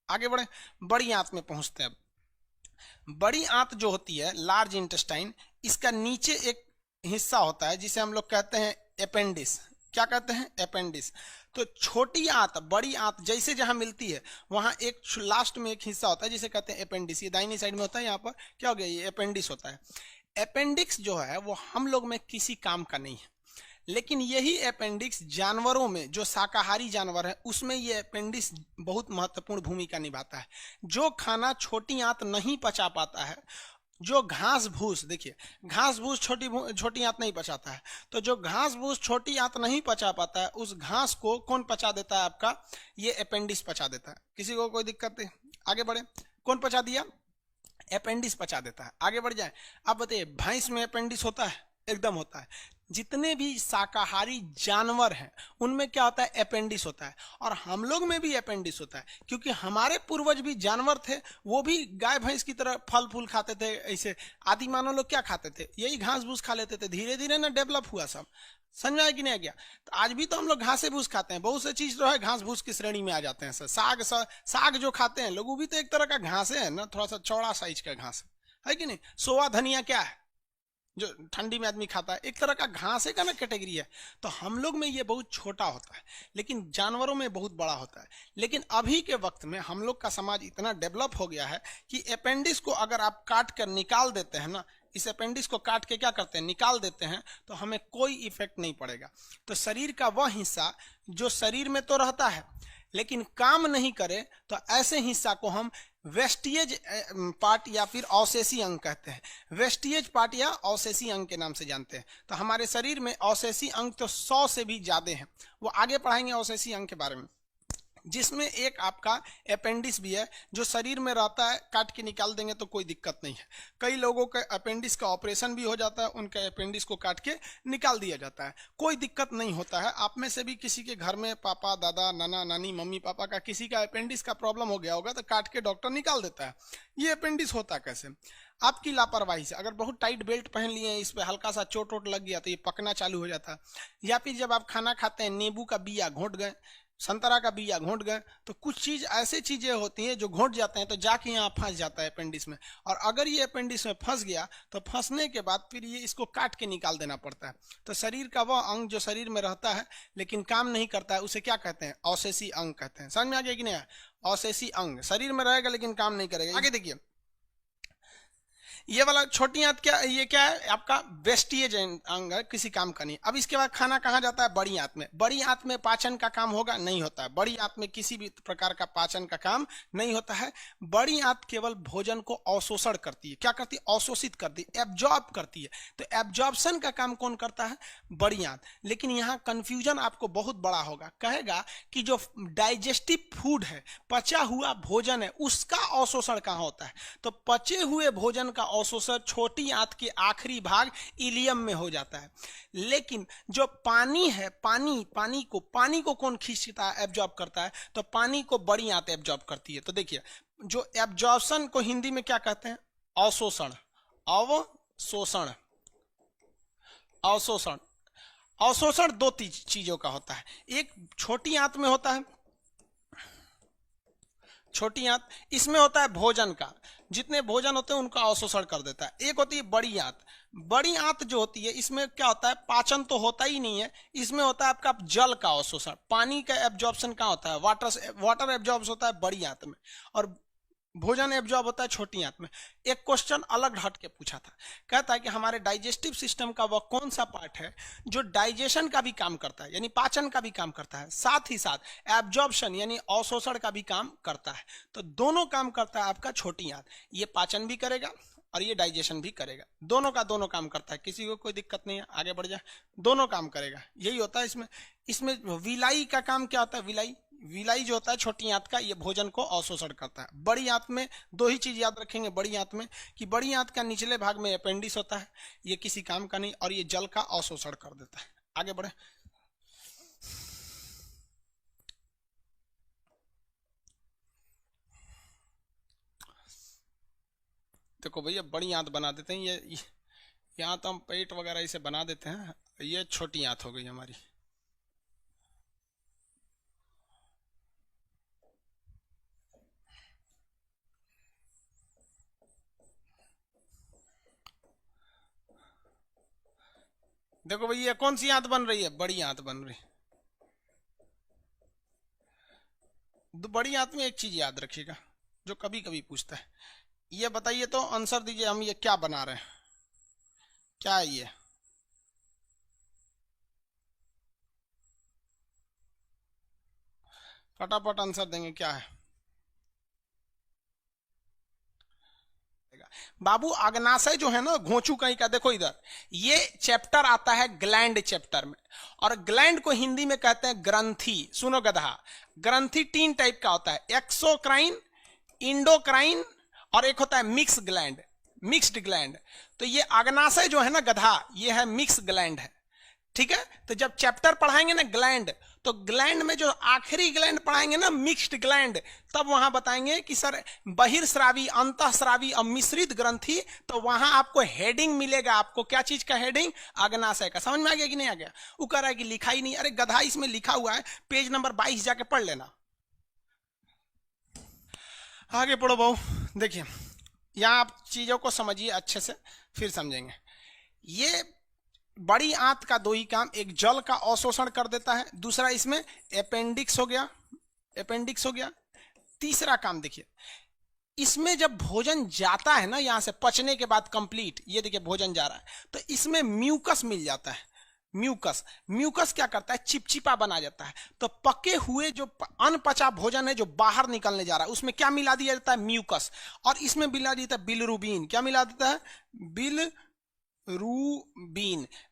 आगे बढ़े, बड़ी आंत में पहुंचते हैं। बड़ी आंत जो होती है लार्ज इंटेस्टाइन, इसका नीचे एक हिस्सा होता है जिसे हम लोग कहते हैं अपेंडिस। क्या कहते हैं? अपेंडिस। तो छोटी आंत बड़ी आंत जैसे जहां मिलती है वहां एक लास्ट में एक हिस्सा होता है जिसे कहते हैं अपेंडिस। ये दाहिनी साइड में होता है, यहाँ पर क्या हो गया, ये अपेंडिस होता है। अपेंडिक्स जो है वो हम लोग में किसी काम का नहीं है, लेकिन यही अपेंडिक्स जानवरों में, जो शाकाहारी जानवर है उसमें ये अपेंडिक्स बहुत महत्वपूर्ण भूमिका निभाता है। जो खाना छोटी आंत नहीं पचा पाता है, जो घास भूस, देखिए घास भूस छोटी आंत नहीं पचाता है, तो जो घास भूस छोटी आंत नहीं पचा पाता है उस घास को कौन पचा देता है? आपका ये अपेंडिक्स पचा देता है। किसी को कोई दिक्कत नहीं? आगे बढ़े, कौन पचा दिया? अपेंडिक्स पचा देता है। आगे बढ़ जाए, अब बताइए भैंस में अपेंडिक्स होता है? एकदम होता है। जितने भी शाकाहारी जानवर हैं उनमें क्या होता है? अपेंडिक्स होता है। और हम लोग में भी अपेंडिक्स होता है, क्योंकि हमारे पूर्वज भी जानवर थे, वो भी गाय भैंस की तरह फल फूल खाते थे। ऐसे आदि मानव लोग क्या खाते थे? यही घास भूस खा लेते थे। धीरे धीरे ना डेवलप हुआ सब। समझ में आया कि नहीं आ गया? तो आज भी तो हम लोग घासे भूस खाते हैं, बहुत से चीज जो है घास भूस की श्रेणी में आ जाते हैं सर। साग जो खाते हैं लोग, वो भी तो एक तरह का घास है ना, थोड़ा सा चौड़ा साइज का घास है कि नहीं? सोवा धनिया क्या है जो ठंडी में आदमी खाता है? एक तरह का घास का ना कैटेगरी है। तो हम लोग में ये बहुत छोटा होता है, लेकिन जानवरों में बहुत बड़ा होता है। लेकिन अभी के वक्त में हम लोग का समाज इतना डेवलप हो गया है कि अपेंडिक्स को अगर आप काट कर निकाल देते हैं ना, इस अपेंडिक्स को काट के क्या करते हैं? निकाल देते हैं, तो हमें कोई इफेक्ट नहीं पड़ेगा। तो शरीर का वह हिस्सा जो शरीर में तो रहता है लेकिन काम नहीं करे, तो ऐसे हिस्सा को हम वेस्टिएज पार्ट या फिर अवशेषी अंग कहते हैं। वेस्टिएज पार्ट या अवशेषी अंग के नाम से जानते हैं। तो हमारे शरीर में अवशेषी अंग तो 100 से भी ज्यादा हैं, वो आगे पढ़ाएंगे अवशेषी अंग के बारे में। जिसमें एक आपका अपेंडिक्स भी है जो शरीर में रहता है, काट के निकाल देंगे तो कोई दिक्कत नहीं है। कई लोगों के अपेंडिक्स का ऑपरेशन भी हो जाता है, उनके अपेंडिक्स को काट के निकाल दिया जाता है, कोई दिक्कत नहीं होता है। आप में से भी किसी के घर में पापा दादा नाना नानी मम्मी पापा का किसी का अपेंडिक्स का प्रॉब्लम हो गया होगा, तो काट के डॉक्टर निकाल देता है। ये अपेंडिक्स होता कैसे? आपकी लापरवाही से। अगर बहुत टाइट बेल्ट पहन लिए हैं, इस पे हल्का सा चोट वोट लग गया तो ये पकना चालू हो जाता है। या फिर जब आप खाना खाते हैं नींबू का बिया घोंट गए, संतरा का बिया घोंट गए, तो कुछ चीज ऐसी चीजें होती हैं जो घोंट जाते हैं तो जाके यहाँ फंस जाता है अपेंडिक्स में। और अगर ये अपेंडिक्स में फंस गया तो फंसने के बाद फिर ये इसको काट के निकाल देना पड़ता है। तो शरीर का वह अंग जो शरीर में रहता है लेकिन काम नहीं करता है, उसे क्या कहते हैं? अवशेषी अंग कहते हैं। समझ में आ गया कि नहीं? अवशेषी अंग शरीर में रहेगा लेकिन काम नहीं करेगा। आगे देखिए, ये वाला छोटी आंत क्या, ये क्या है? आपका वेस्टिएज अंग है, किसी काम का नहीं। अब इसके बाद खाना कहाँ जाता है? बड़ी आंत में। बड़ी आंत में पाचन का काम होगा? नहीं होता है। बड़ी आंत में किसी भी प्रकार का पाचन का काम नहीं होता है। बड़ी आंत केवल भोजन को अवशोषण करती है। क्या करती है? अवशोषित करती है, एब्जॉर्ब करती है। तो एब्जॉर्प्शन का काम कौन करता है? बड़ी आंत। लेकिन यहाँ कंफ्यूजन आपको बहुत बड़ा होगा, कहेगा कि जो डाइजेस्टिव फूड है, पचा हुआ भोजन है, उसका अवशोषण कहाँ होता है? तो पचे हुए भोजन का अवशोषण छोटी आंत के आखिरी भाग इलियम में हो जाता है। लेकिन जो पानी है, पानी को कौन खींचता है, एब्जॉर्ब करता है? तो पानी को बड़ी आंत एब्जॉर्ब करती है। तो देखिए, जो एब्जॉर्प्शन को हिंदी में क्या कहते हैं? अवशोषण। अवशोषण अवशोषण अवशोषण दो चीजों का होता है। एक छोटी आंत में होता है, छोटी आंत, इसमें होता है भोजन का, जितने भोजन होते हैं उनका अवशोषण कर देता है। एक होती है बड़ी आंत। बड़ी आंत जो होती है इसमें क्या होता है? पाचन तो होता ही नहीं है, इसमें होता है आपका जल का अवशोषण। पानी का एब्जॉर्प्शन कहाँ होता है? वाटर एब्जॉर्ब होता है बड़ी आंत में, और भोजन एब्जॉर्ब होता है छोटी आंत में। एक क्वेश्चन अलग हट के पूछा था, कहता है कि हमारे डाइजेस्टिव सिस्टम का वह कौन सा पार्ट है जो डाइजेशन का भी काम करता है, यानी पाचन का भी काम करता है, साथ ही साथ एब्जॉर्प्शन यानी अवशोषण का भी काम करता है। तो दोनों काम करता है आपका छोटी आंत। ये पाचन भी करेगा और ये डाइजेशन भी करेगा, दोनों का दोनों काम करता है। किसी को कोई दिक्कत नहीं है? आगे बढ़ जाए, दोनों काम करेगा, यही होता है इसमें। इसमें विलाई का काम क्या होता है? विलाई जो होता है छोटी आंत का, ये भोजन को अवशोषण करता है। बड़ी आंत में दो ही चीज याद रखेंगे बड़ी आंत में, कि बड़ी आंत का निचले भाग में अपेंडिक्स होता है, ये किसी काम का नहीं, और ये जल का अवशोषण कर देता है। आगे बढ़े, देखो भैया बड़ी आंत बना देते हैं। ये यहाँ तो हम पेट वगैरह इसे बना देते हैं, ये छोटी आंत हो गई हमारी। देखो भाई ये कौन सी आंत बन रही है, बड़ी आंत बन रही। बड़ी आंत में एक चीज याद रखिएगा जो कभी कभी पूछता है, ये बताइए तो आंसर दीजिए, हम ये क्या बना रहे हैं, क्या है ये? फटाफट आंसर देंगे, क्या है? बाबू अग्नाशय जो है ना घोंचू कहीं का, देखो इधर ये चैप्टर आता है ग्लैंड चैप्टर में, और ग्लैंड को हिंदी में कहते हैं ग्रंथि। सुनो गधा, ग्रंथि 3 टाइप का होता है, एक्सोक्राइन, इंडोक्राइन, और एक होता है मिक्स ग्लैंड, मिक्स्ड ग्लैंड। तो ये अग्नाशय जो है ना गधा, ये है मिक्स ग्लैंड है, ठीक है। तो जब चैप्टर पढ़ाएंगे ना ग्लैंड, तो ग्लैंड में जो आखिरी ग्लैंड पढ़ाएंगे ना मिक्स्ड ग्लैंड, तब वहां बताएंगे कि सर बहिर्स्रावी, अंतःस्रावी और मिश्रित ग्रंथि, तो वहां आपको हेडिंग मिलेगा। आपको क्या चीज का हेडिंग? अग्नाशय का। समझ में आ गया कि नहीं आ गया? वो कह रहा है कि लिखा ही नहीं। अरे गधा, इसमें लिखा हुआ है, पेज नंबर 22 जाके पढ़ लेना। आगे पढ़ो बहू। देखिए यहां आप चीजों को समझिए अच्छे से, फिर समझेंगे। ये बड़ी आंत का 2 ही काम, एक जल का अवशोषण कर देता है, दूसरा इसमें अपेंडिक्स हो गया, अपेंडिक्स हो गया। तीसरा काम देखिए, इसमें जब भोजन जाता है ना यहां से पचने के बाद कंप्लीट, ये देखिए भोजन जा रहा है, तो इसमें म्यूकस मिल जाता है। म्यूकस, म्यूकस क्या करता है? चिपचिपा बना जाता है। तो पके हुए जो अनपचा भोजन है जो बाहर निकलने जा रहा है, उसमें क्या मिला दिया जाता है? म्यूकस। और इसमें मिला देता है बिलरुबिन। क्या मिला देता है? बिलरुबिन,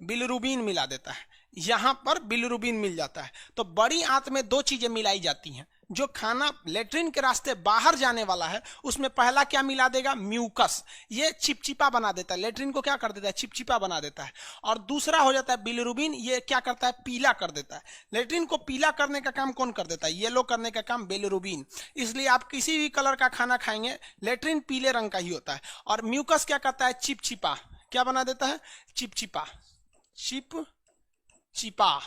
बिलरुबिन मिला देता है। यहां पर बिलरुबिन मिल जाता है। तो बड़ी आंत में 2 चीजें मिलाई जाती हैं। जो खाना लेट्रिन के रास्ते बाहर जाने वाला है, उसमें पहला क्या मिला देगा? म्यूकस। ये चिपचिपा बना देता है, लेट्रिन को क्या कर देता है? चिपचिपा बना देता है। और दूसरा हो जाता है बिलरुबिन, ये क्या करता है? पीला कर देता है। लेट्रिन को पीला करने का काम कौन कर देता है? येलो करने का काम बिलरुबिन। इसलिए आप किसी भी कलर का खाना खाएंगे, लेट्रिन पीले रंग का ही होता है। और म्यूकस क्या करता है? चिपचिपा। क्या बना देता है? चिपचिपा। चिपचिपा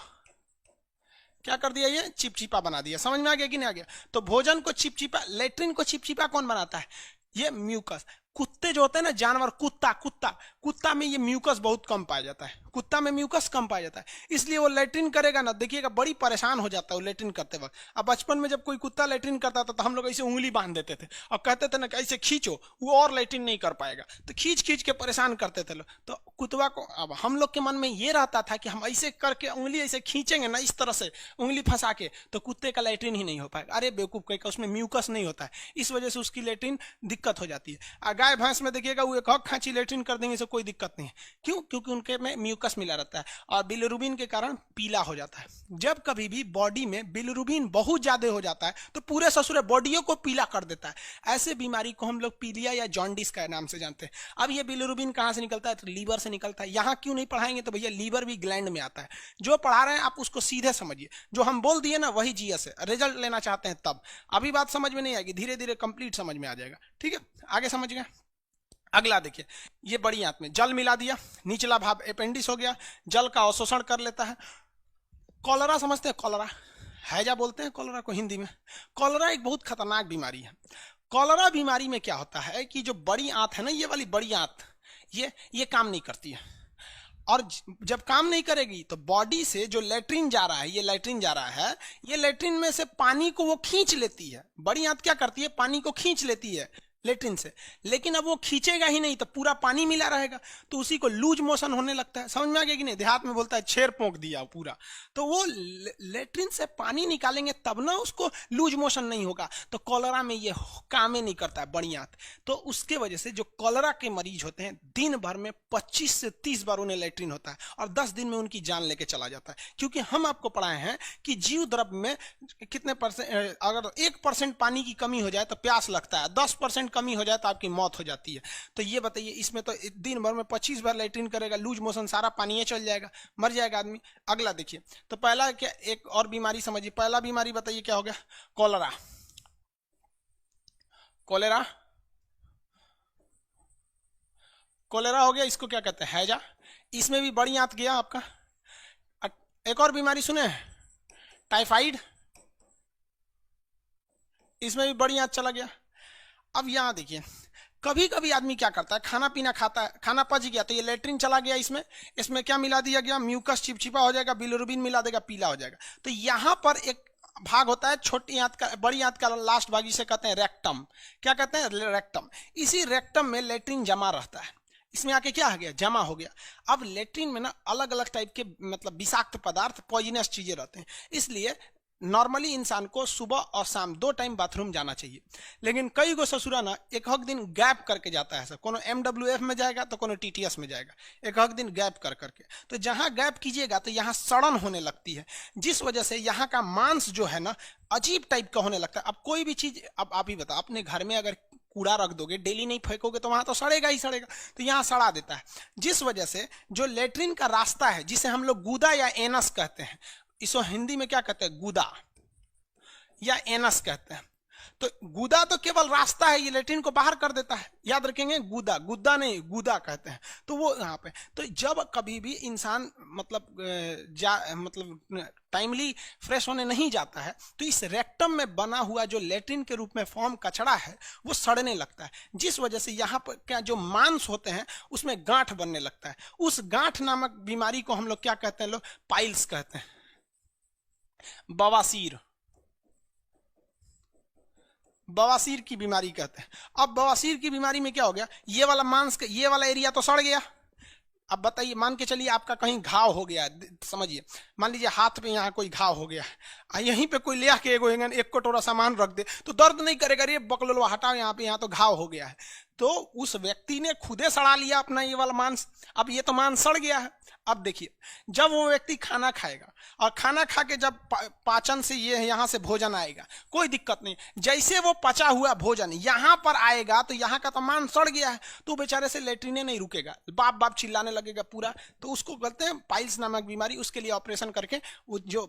क्या कर दिया? ये चिपचिपा बना दिया। समझ में आ गया कि नहीं आ गया? तो भोजन को चिपचिपा, लेट्रिन को चिपचिपा कौन बनाता है? ये म्यूकस। कुत्ते जो होते हैं ना, जानवर, कुत्ता कुत्ता कुत्ता में ये म्यूकस बहुत कम पाया जाता है। कुत्ता में म्यूकस कम पाया जाता है, इसलिए वो लेट्रिन करेगा ना, देखिएगा बड़ी परेशान हो जाता है वो लेट्रिन करते वक्त। अब बचपन में जब कोई कुत्ता लेट्रिन करता था तो हम लोग ऐसे उंगली बांध देते थे और कहते थे ना कि ऐसे खींचो, वो और लेट्रिन नहीं कर पाएगा, तो खींच खींच के परेशान करते थे लोग। तो कुतवा को, अब हम लोग के मन में ये रहता था कि हम ऐसे करके उंगली ऐसे खींचेंगे ना, इस तरह से उंगली फंसा के, तो कुत्ते का लेट्रिन ही नहीं हो पाएगा। अरे बेवकूफ, कहीं का उसमें म्यूकस नहीं होता है, इस वजह से उसकी लेट्रिन दिक्कत हो जाती है। गाय भैंस में देखिएगा वो एक हक खांची लेट्रिन कर देंगे, से कोई दिक्कत नहीं है। क्यों? क्योंकि उनके में म्यूकस मिला रहता है और बिलिरुबिन के कारण पीला हो जाता है। जब कभी भी बॉडी में बिलिरुबिन बहुत ज्यादा हो जाता है तो पूरे ससुरे बॉडियों को पीला कर देता है। ऐसे बीमारी को हम लोग पीलिया या जॉन्डिस का नाम से जानते हैं। अब ये बिलिरुबिन कहां से निकलता है? तो लीवर से निकलता है। यहां क्यों नहीं पढ़ाएंगे? तो भैया लीवर भी ग्लैंड में आता है। जो पढ़ा रहे हैं आप उसको सीधे समझिए, जो हम बोल दिए ना वही जीएस है। रिजल्ट लेना चाहते हैं तब, अभी बात समझ में नहीं आएगी, धीरे धीरे कंप्लीट समझ में आ जाएगा। ठीक है, आगे समझ गए। अगला देखिए, ये बड़ी आंत में जल मिला दिया, निचला भाग अपेंडिक्स हो गया, जल का अवशोषण कर लेता है। कॉलरा समझते हैं? कॉलरा, हैजा बोलते हैं कॉलरा को हिंदी में। कॉलरा एक बहुत खतरनाक बीमारी है। कॉलरा बीमारी में क्या होता है कि जो बड़ी आंत है ना, ये वाली बड़ी आंत, ये काम नहीं करती है। और जब काम नहीं करेगी तो बॉडी से जो लेट्रिन जा रहा है, ये लेट्रिन जा रहा है, ये लेट्रिन में से पानी को वो खींच लेती है। बड़ी आंत क्या करती है? पानी को खींच लेती है लेट्रिन से। लेकिन अब वो खींचेगा ही नहीं तो पूरा पानी मिला रहेगा, तो उसी को लूज मोशन होने लगता है। समझ में आ गया कि नहीं? देहात में बोलता है छेर पोंक दिया पूरा। तो वो लेट्रिन से पानी निकालेंगे तब ना उसको लूज मोशन नहीं होगा। तो कॉलरा में ये काम ही नहीं करता है बड़ी आंत। तो उसके वजह से जो कॉलरा के मरीज होते हैं, दिन भर में 25 से 30 बार उन्हें लेट्रिन होता है और 10 दिन में उनकी जान लेके चला जाता है। क्योंकि हम आपको पढ़ाए हैं कि जीव द्रव्य में कितने %, अगर 1% पानी की कमी हो जाए तो प्यास लगता है, 10% कमी हो जाए तो आपकी मौत हो जाती है। तो ये बताइए, इसमें तो दिन भर में 25 बार लेट्रिन करेगा, लूज मोशन, सारा पानी ये चल जाएगा, मर जाएगा आदमी। अगला देखिए, तो पहला क्या, एक और बीमारी समझिए। पहला बीमारी बताइए क्या हो गया? कॉलरा। कोलेरा, कोलेरा हो गया। इसको क्या कहते हैं? हैजा। इसमें भी बड़ी आंत गया आपका। एक और बीमारी सुने हैं? टाइफाइड। इसमें भी बड़ी आंत चला गया। अब यहां देखिए, कभी कभी आदमी क्या करता है, खाना पीना खाता है, खाना पच गया तो ये लेटरिन चला गया, इसमें क्या मिला दिया गया, म्यूकस चिपचिपा हो जाएगा, बिलिरुबिन मिला देगा, पीला हो जाएगा। तो यहाँ पर एक भाग होता है छोटी आंत का, बड़ी आंत का लास्ट भाग, इसे कहते हैं रेक्टम। क्या कहते हैं? रेक्टम। इसी रेक्टम में लेटरिन जमा रहता है, इसमें आके क्या हो गया, जमा हो गया। अब लेटरिन में ना अलग अलग टाइप के मतलब विषाक्त पदार्थ, पॉइजनस चीजें रहते हैं, इसलिए नॉर्मली इंसान को सुबह और शाम 2 टाइम बाथरूम जाना चाहिए। लेकिन कई गो ससुरा ना एक हक दिन गैप करके जाता है, सब कोनो MWF में जाएगा तो कोनो TTS में जाएगा, एक हक दिन गैप कर करके। तो जहां गैप कीजिएगा तो यहाँ सड़न होने लगती है, जिस वजह से यहाँ का मांस जो है ना अजीब टाइप का होने लगता है। अब कोई भी चीज, अब आप ही बताओ, अपने घर में अगर कूड़ा रख दोगे, डेली नहीं फेंकोगे तो वहां तो सड़ेगा ही सड़ेगा, तो यहाँ सड़ा देता है। जिस वजह से जो लेटरिन का रास्ता है, जिसे हम लोग गुदा या एनस कहते हैं, इसको हिंदी में क्या कहते हैं, गुदा या एनस कहते हैं। तो गुदा तो केवल रास्ता है, ये लेटरिन को बाहर कर देता है, याद रखेंगे, गुदा, गुद्दा नहीं, गुदा कहते हैं। तो वो यहाँ पे, तो जब कभी भी इंसान मतलब टाइमली फ्रेश होने नहीं जाता है, तो इस रेक्टम में बना हुआ जो लेटरिन के रूप में फॉर्म कचड़ा है वो सड़ने लगता है, जिस वजह से यहाँ पर क्या जो मांस होते हैं उसमें गांठ बनने लगता है। उस गांठ नामक बीमारी को हम लोग क्या कहते हैं, लोग पाइल्स कहते हैं, बवासीर, बवासीर की बीमारी कहते हैं। अब बवासीर की बीमारी में क्या हो गया, ये वाला मांस, ये वाला एरिया तो सड़ गया। अब बताइए, मान के चलिए आपका कहीं घाव हो गया, समझिए, मान लीजिए हाथ पे यहाँ कोई घाव हो गया, यहीं पे कोई ले आके एक कटोरा सामान रख दे तो दर्द नहीं करेगा, रे बकलोलवा हटाओ यहाँ पे, यहाँ तो घाव हो गया है। तो उस व्यक्ति ने खुदे सड़ा लिया अपना ये वाला मांस, अब ये तो मांस सड़ गया है। अब देखिए, जब वो व्यक्ति खाना खाएगा और खाना खा के जब पाचन से ये यहाँ से भोजन आएगा, कोई दिक्कत नहीं, जैसे वो पचा हुआ भोजन यहाँ पर आएगा तो यहाँ का तो मांस सड़ गया है, तो बेचारे से लेटरिने नहीं रुकेगा, बाप बाप चिल्लाने लगेगा पूरा। तो उसको कहते हैं पाइल्स नामक बीमारी। उसके लिए ऑपरेशन करके वो जो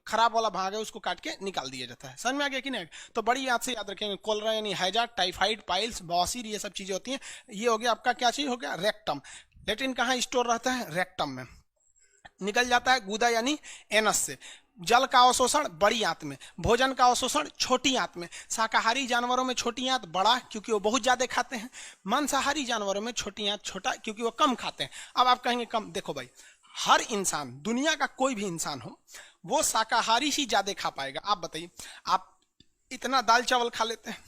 खराब वाला भाग है उसको काट के निकाल दिया जाता है। समझ में आ गया कि नहीं? तो बड़ी याद से याद रखेंगे, कोलरा यानी हैजा, टाइफाइड, पाइल्स, बवासीर, ये सब चीजें होती हैं। ये हो गया आपका क्या चीज हो गया, रेक्टम। लेटरिन कहाँ स्टोर रहता है, रेक्टम में। निकल जाता है गुदा यानी एनस से। जल का अवशोषण बड़ी आंत में, भोजन का अवशोषण छोटी आंत में। शाकाहारी जानवरों में छोटी आंत बड़ा, क्योंकि वो बहुत ज्यादा खाते हैं। मांसाहारी जानवरों में छोटी आंत छोटा, क्योंकि वो कम खाते हैं। अब आप कहेंगे कम, देखो भाई, हर इंसान, दुनिया का कोई भी इंसान हो, वो शाकाहारी ही ज्यादा खा पाएगा। आप बताइए, आप इतना दाल चावल खा लेते हैं,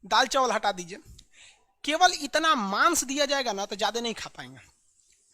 दाल चावल हटा दीजिए, केवल इतना मांस दिया जाएगा ना तो ज्यादा नहीं खा पाएंगे।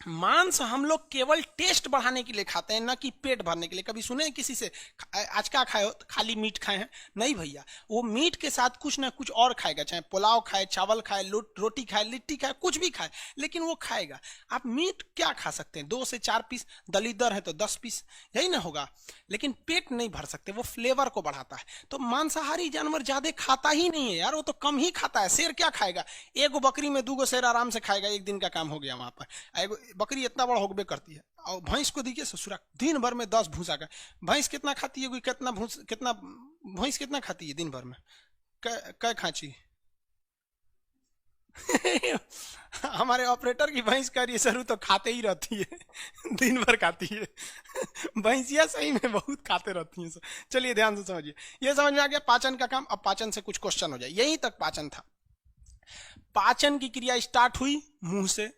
मांस हम लोग केवल टेस्ट बढ़ाने के लिए खाते हैं, ना कि पेट भरने के लिए। कभी सुने किसी से आज क्या खाए हो, खाली मीट खाए हैं? नहीं भैया, वो मीट के साथ कुछ ना कुछ और खाएगा, चाहे पुलाव खाए, चावल खाए, रोटी खाए, लिट्टी खाए, कुछ भी खाए, लेकिन वो खाएगा। आप मीट क्या खा सकते हैं, 2 से 4 पीस, दलीदर है तो 10 पीस, यही ना होगा, लेकिन पेट नहीं भर सकते। वो फ्लेवर को बढ़ाता है। तो मांसाहारी जानवर ज्यादा खाता ही नहीं है यार, वो तो कम ही खाता है। शेर क्या खाएगा, 1 बकरी में 2 शेर आराम से खाएगा, एक दिन का काम हो गया वहां पर। बकरी इतना बड़ा होगबे करती है। और भैंस को देखिए ससुरा, दिन भर में 10 भूसा का। भैंस कितना खाती है, कितना भैंस कितना खाती है दिन भर में, कै खांची? हमारे ऑपरेटर की भैंस कह रही है सर तो खाते ही रहती है, दिन भर खाती है। भैंसिया सही में बहुत खाते रहती हैं। चलिए ध्यान से समझिए, ये समझ में आ गया पाचन का काम। अब पाचन से कुछ क्वेश्चन हो जाए, यहीं तक पाचन था। पाचन की क्रिया स्टार्ट हुई मुंह से,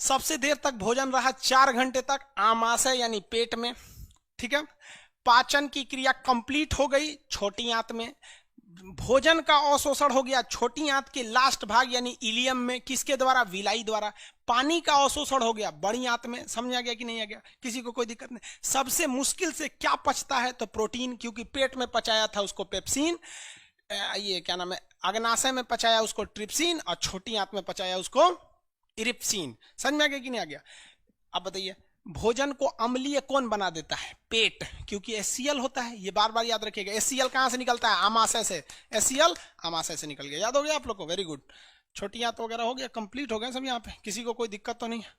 सबसे देर तक भोजन रहा 4 घंटे तक आमाशय यानी पेट में, ठीक है। पाचन की क्रिया कंप्लीट हो गई छोटी आंत में। भोजन का अवशोषण हो गया छोटी आंत के लास्ट भाग यानी इलियम में, किसके द्वारा, विलाई द्वारा। पानी का अवशोषण हो गया बड़ी आंत में। समझ आ गया कि नहीं आ गया, किसी को कोई दिक्कत नहीं? सबसे मुश्किल से क्या पचता है, तो प्रोटीन, क्योंकि पेट में पचाया था उसको पेप्सिन, ये क्या नाम है, अग्नाशय में पचाया उसको ट्रिप्सिन, और छोटी आंत में पचाया उसको इरिप्सिन। समझ में आ गया कि नहीं आ गया? अब बताइए, भोजन को अम्लीय कौन बना देता है, पेट, क्योंकि HCl होता है। ये बार बार याद रखिएगा। HCl कहां से निकलता है, आमाशय से। HCl आमाशय से निकल गया, याद हो गया आप लोग को, वेरी गुड। छोटी आंत वगैरह हो गया, कंप्लीट हो गया सब यहाँ पे, किसी को कोई दिक्कत तो नहीं है?